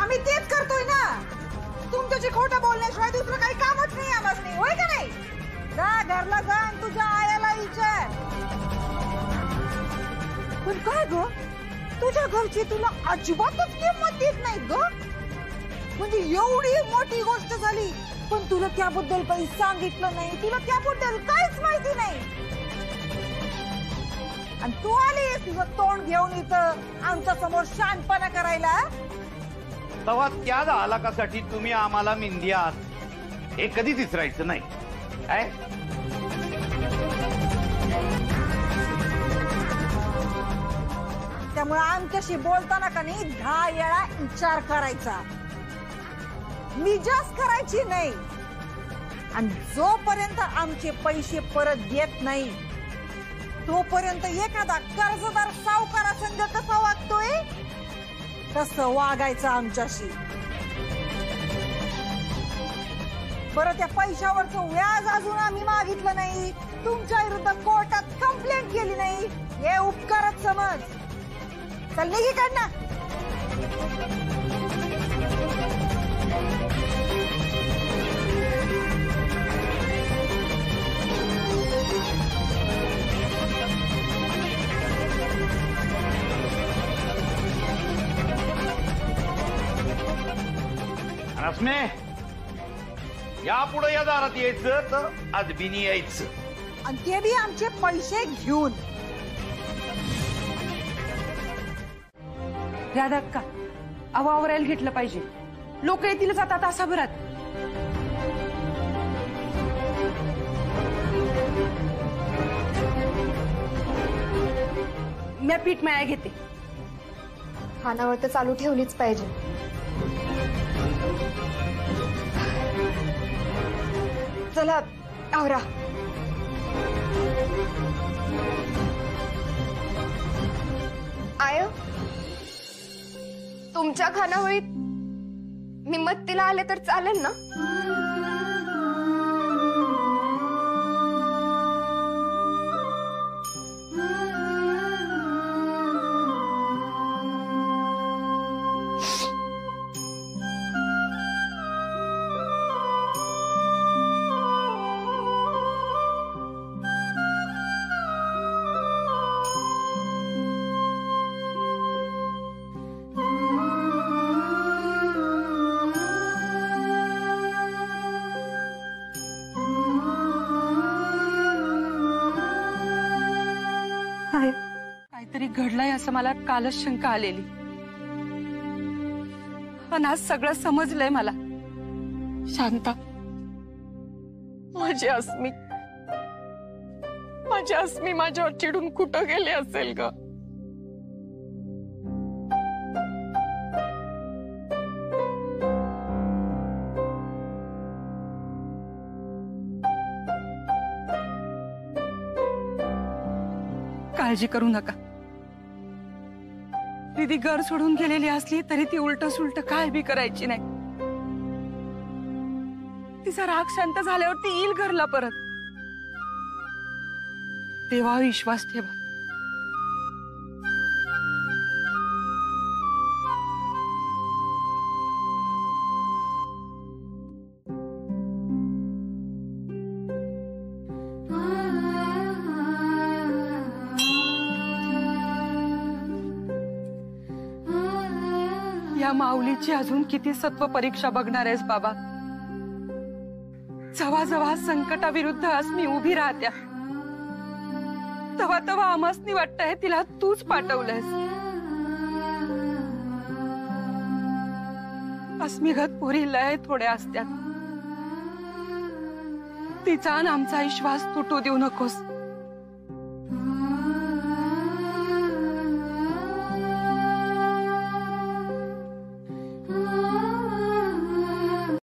आम्ही आम्ही तेच करतोय ना. तुमच्याशी खोटं बोलण्याशिवाय दुसरं काही कामच नाही आम्हाला, होय का नाही? जा घरला जा आणि तुझ्या आयाला विचार. पण काय ग, तुझ्या घरची तुला अजिबातच किंमत देत नाही ग. म्हणजे एवढी मोठी गोष्ट झाली पण तुला त्याबद्दल काही सांगितलं नाही, तुला त्याबद्दल काहीच माहिती नाही. आणि तू आलीस तुझं तोंड घेऊन इथं आमच्या समोर शानपणा करायला. तेव्हा त्या दालकासाठी तुम्ही आम्हाला मिंदी आहात हे कधीच विसरायचं नाही काय? त्यामुळे आमच्याशी बोलताना का नाही 10 वेळा विचार करायचा, मिजाज करायची नाही. आणि जोपर्यंत आमचे पैसे परत देत नाही तोपर्यंत एखादा कर्जदार सावकारासंग कसा वागतोय तसं वागायचं आमच्याशी. बरं, त्या पैशावरचं व्याज अजून आम्ही मागितलं नाही, तुमच्या विरुद्ध कोर्टात कंप्लेंट केली नाही, हे उपकारच समज. चल निघी काढ. रश्मे, यापुढे या दारात यायचं तर अदबीनी यायचं, आणि ते बी आमचे पैसे घेऊन. राधाक्का, आवरायला घेतलं पाहिजे. लोक येतीलच आता तासाभरात. मी पीठ मळ्या घेते. खानावर तर चालू ठेवलीच पाहिजे. चला आवरा. आय, तुमच्या खानावळीत मी मत्तीला आले तर चालेल ना? काहीतरी घडलंय असं मला कालच शंका आलेली, पण आज सगळं समजलंय मला. शांता, माझी अस्मी माझ्यावर चिडून कुठं गेली असेल ग? काळजी करू नका. दीदी घर सोडून गेलेली असली तरी ती उलट सुलट काय बी करायची नाही. तिचा राग शांत झाल्यावर ती येईल घरला परत. देवावर विश्वास ठेवा. या माऊलीची अजून किती सत्व परीक्षा बघणार आहेस बाबा? जवा जवा संकटाविरुद्ध अस्मी उभी राहत्या तवा तवा आमासनी वाटतंय तिला तूच पाठवलंयस. अस्मिगत पोरी लय थोड्या असत्यात. तिचा आणि आमचा विश्वास तुटू देऊ नकोस.